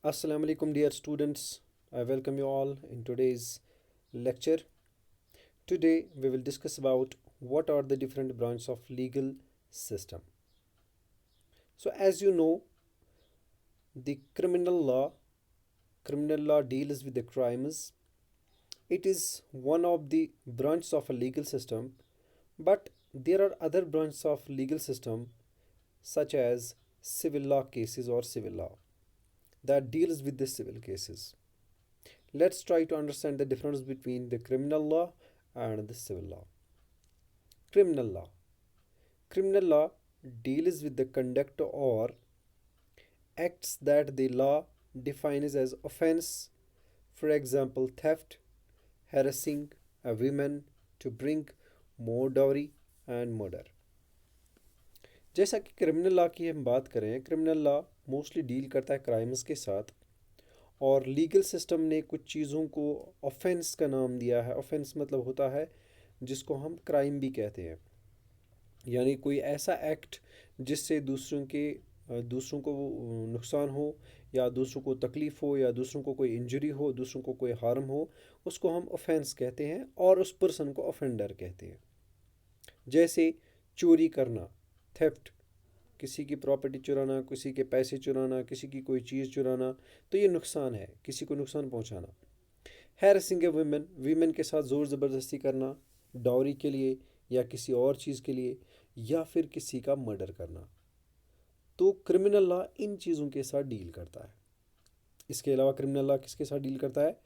Assalamu alaikum, dear students. I welcome you all in today's lecture. Today we will discuss about what are the different branches of legal system. So as you know, the criminal law deals with the crimes. It is one of the branches of a legal system, but there are other branches of legal system such as civil law cases or civil law that deals with the civil cases. Let's try to understand the difference between the criminal law and the civil law. Criminal law. Criminal law deals with the conduct or acts that the law defines as offense, for example, theft, harassing a woman to bring more dowry and murder. जैसा कि criminal law की हम बात करें, criminal law mostly deal करता है crimes के साथ और लीगल सिस्टम ने कुछ चीज़ों को ऑफेंस का नाम दिया है। ऑफेंस मतलब होता है जिसको हम क्राइम भी कहते हैं, यानी कोई ऐसा एक्ट जिससे दूसरों को नुकसान हो या दूसरों को तकलीफ़ हो या दूसरों को कोई इंजरी हो, दूसरों को कोई हार्म हो, उसको हम ऑफेंस कहते हैं और उस पर्सन को ऑफेंडर कहते हैं। जैसे चोरी करना, थेफ्ट, किसी की प्रॉपर्टी चुराना, किसी के पैसे चुराना, किसी की कोई चीज़ चुराना, तो ये नुकसान है, किसी को नुकसान पहुंचाना। हैरेसिंग ए वुमेन, वीमेन के साथ ज़ोर ज़बरदस्ती करना डाउरी के लिए या किसी और चीज़ के लिए, या फिर किसी का मर्डर करना। तो क्रिमिनल लॉ इन चीज़ों के साथ डील करता है। इसके अलावा क्रिमिनल लॉ किसके साथ डील करता है?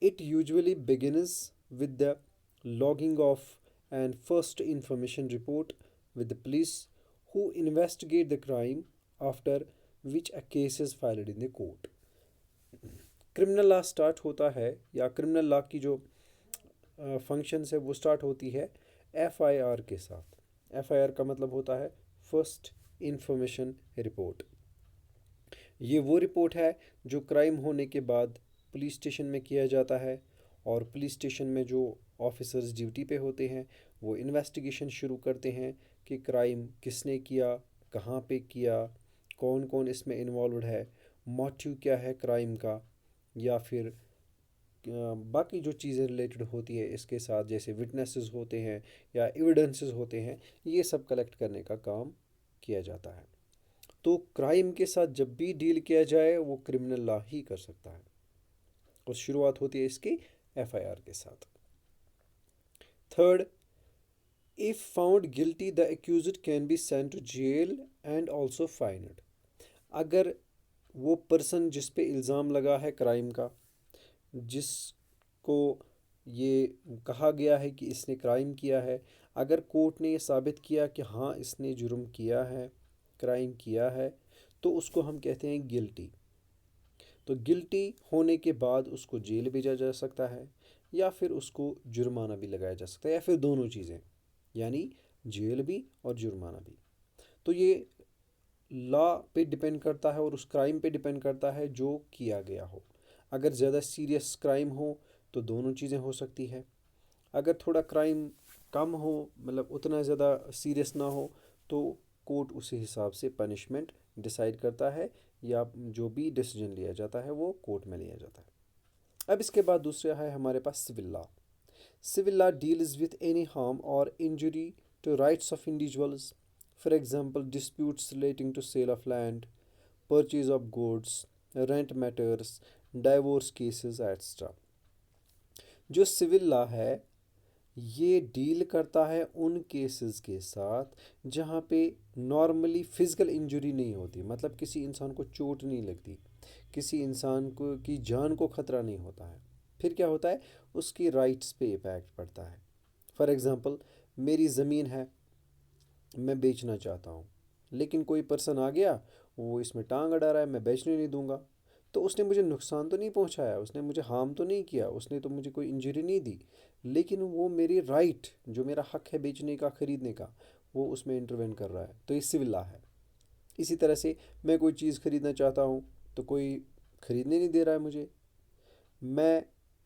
It usually begins with the logging off and first information report with the police who investigate the crime after which a case is filed in the court. Criminal law start होता है या criminal law की जो functions है वो start होती है FIR के साथ। एफआईआर का मतलब होता है फर्स्ट इंफॉर्मेशन रिपोर्ट। ये वो रिपोर्ट है जो क्राइम होने के बाद पुलिस स्टेशन में किया जाता है और पुलिस स्टेशन में जो ऑफिसर्स ड्यूटी पे होते हैं वो इन्वेस्टिगेशन शुरू करते हैं कि क्राइम किसने किया, कहाँ पे किया, कौन कौन इसमें इन्वॉल्व है, मोटिव क्या है क्राइम का, या फिर बाकी जो चीज़ें रिलेटेड होती है इसके साथ, जैसे विटनेसेस होते हैं या एविडेंसेस होते हैं, ये सब कलेक्ट करने का काम किया जाता है। तो क्राइम के साथ जब भी डील किया जाए वो क्रिमिनल लॉ ही कर सकता है और शुरुआत होती है इसकी एफआईआर के साथ। Third, if found guilty the accused can be sent to jail and also fined. अगर वो पर्सन जिस पे इल्ज़ाम लगा है क्राइम का, जिसको ये कहा गया है कि इसने क्राइम किया है, अगर कोर्ट ने ये साबित किया कि हाँ इसने जुर्म किया है, क्राइम किया है, तो उसको हम कहते हैं गिल्टी। तो गिल्टी होने के बाद उसको जेल भेजा जा सकता है या फिर उसको जुर्माना भी लगाया जा सकता है या फिर दोनों चीज़ें, यानी जेल भी और जुर्माना भी। तो ये लॉ पे डिपेंड करता है और उस क्राइम पे डिपेंड करता है जो किया गया हो। अगर ज़्यादा सीरियस क्राइम हो तो दोनों चीज़ें हो सकती है। अगर थोड़ा क्राइम कम हो, मतलब उतना ज़्यादा सीरियस ना हो, तो कोर्ट उसी हिसाब से पनिशमेंट डिसाइड करता है या जो भी डिसीजन लिया जाता है वो कोर्ट में लिया जाता है। अब इसके बाद दूसरा है हमारे पास civil law. Civil law deals with any harm और injury to rights of individuals, for example disputes relating to sale of land, purchase of goods, rent matters, divorce cases etcetera. जो सिविल लॉ है ये deal करता है उन cases के साथ जहाँ पे नॉर्मली फिज़िकल इंजरी नहीं होती, मतलब किसी इंसान को चोट नहीं लगती, किसी इंसान को की जान को ख़तरा नहीं होता है। फिर क्या होता है, उसकी राइट्स पे इम्पैक्ट पड़ता है। फॉर एग्ज़ाम्पल, मेरी ज़मीन है, मैं बेचना चाहता हूँ, लेकिन कोई पर्सन आ गया, वो इसमें टांग अड़ा रहा है, मैं बेचने नहीं दूंगा। तो उसने मुझे नुकसान तो नहीं पहुँचाया, उसने मुझे हार्म तो नहीं किया, उसने तो मुझे कोई इंजरी नहीं दी, लेकिन वो मेरी राइट, जो मेरा हक है बेचने का, ख़रीदने का, वो उसमें इंटरवेन कर रहा है। तो ये सिविल लॉ है। इसी तरह से मैं कोई चीज़ ख़रीदना चाहता हूँ तो कोई ख़रीदने नहीं दे रहा है मुझे। मैं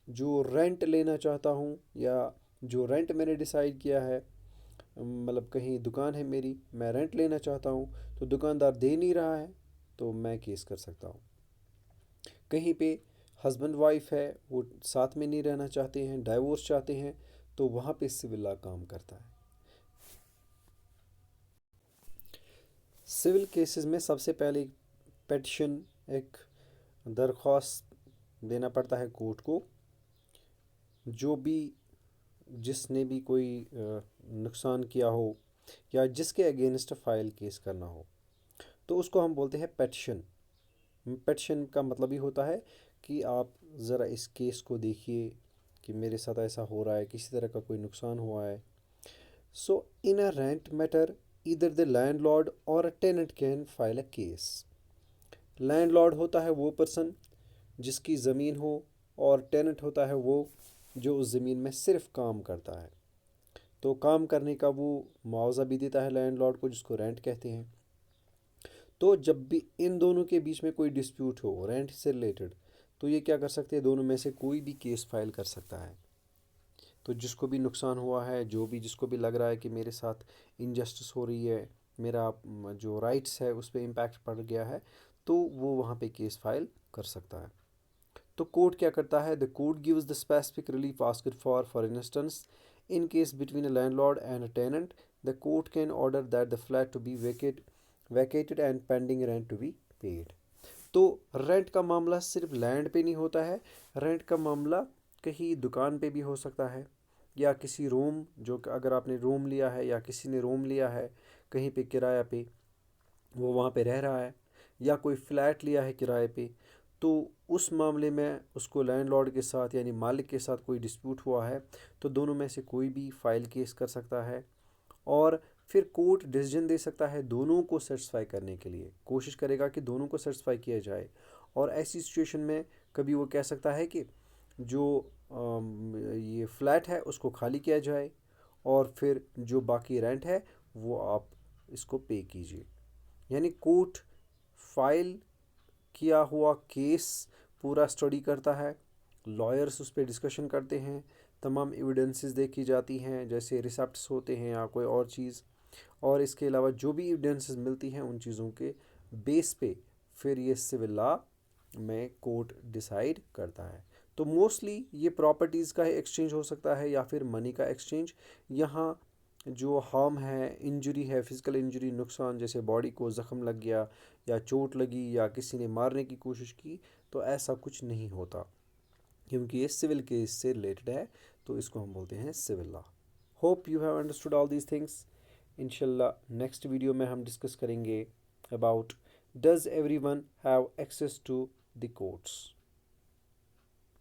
जो रेंट लेना चाहता हूँ या जो रेंट मैंने डिसाइड किया है, मतलब कहीं दुकान है मेरी, मैं रेंट लेना चाहता हूँ तो दुकानदार दे नहीं रहा है, तो मैं केस कर सकता हूँ। कहीं पे हस्बैंड वाइफ है, वो साथ में नहीं रहना चाहते हैं, डाइवोर्स चाहते हैं, तो वहाँ पे सिविल लॉ काम करता है। सिविल केसेस में सबसे पहले पेटिशन, एक दरख्वास्त देना पड़ता है कोर्ट को। जो भी जिसने भी कोई नुकसान किया हो या जिसके अगेंस्ट फाइल केस करना हो, तो उसको हम बोलते हैं पेटिशन। पेटिशन का मतलब ही होता है कि आप ज़रा इस केस को देखिए कि मेरे साथ ऐसा हो रहा है, किसी तरह का कोई नुकसान हुआ है। So in a rent matter either the landlord और a tenant can file a case. Landlord होता है वो पर्सन जिसकी ज़मीन हो, और टेनेंट होता है वो जो उस ज़मीन में सिर्फ काम करता है। तो काम करने का वो मुआवजा भी देता है लैंडलॉर्ड को, जिसको रेंट कहते हैं। तो जब भी इन दोनों के बीच में कोई डिस्प्यूट हो रेंट से रिलेटेड, तो ये क्या कर सकते हैं, दोनों में से कोई भी केस फाइल कर सकता है। तो जिसको भी नुकसान हुआ है, जो भी जिसको भी लग रहा है कि मेरे साथ इनजस्टिस हो रही है, मेरा जो राइट्स है उस पर इम्पैक्ट पड़ गया है, तो वो वहाँ पे केस फाइल कर सकता है। तो कोर्ट क्या करता है, the court gives the specific relief asked for instance in case between a landlord and a tenant the court can order that the flat to be vacated and pending rent to be paid. तो rent का मामला सिर्फ land पे नहीं होता है, rent का मामला कहीं दुकान पे भी हो सकता है, या किसी रूम, जो अगर आपने रूम लिया है या किसी ने रूम लिया है कहीं पे किराया पे, वो वहाँ पे रह रहा है, या कोई फ्लैट लिया है किराए पे, तो उस मामले में उसको लैंडलॉर्ड के साथ यानी मालिक के साथ कोई डिस्प्यूट हुआ है, तो दोनों में से कोई भी फाइल केस कर सकता है। और फिर कोर्ट डिसीजन दे सकता है दोनों को सेटिस्फाई करने के लिए, कोशिश करेगा कि दोनों को सेटिस्फाई किया जाए। और ऐसी सिचुएशन में कभी वो कह सकता है कि जो ये फ्लैट है उसको खाली किया जाए, और फिर जो बाकी रेंट है वो आप इसको पे कीजिए। यानी कोर्ट फाइल किया हुआ केस पूरा स्टडी करता है, लॉयर्स उस पर डिस्कशन करते हैं, तमाम एविडेंसेस देखी जाती हैं, जैसे रिसेप्ट्स होते हैं या कोई और चीज़, और इसके अलावा जो भी एविडेंसेस मिलती हैं उन चीज़ों के बेस पे फिर ये सिविल लॉ में कोर्ट डिसाइड करता है। तो मोस्टली ये प्रॉपर्टीज़ का एक्सचेंज हो सकता है या फिर मनी का एक्सचेंज। यहाँ जो हार्म है, इंजरी है, फिजिकल इंजरी, नुकसान, जैसे बॉडी को ज़ख्म लग गया या चोट लगी या किसी ने मारने की कोशिश की, तो ऐसा कुछ नहीं होता, क्योंकि ये सिविल केस से रिलेटेड है। तो इसको हम बोलते हैं civil law. Hope you have understood all these things. इंशाल्लाह नेक्स्ट वीडियो में हम डिस्कस करेंगे about does everyone have access to the courts.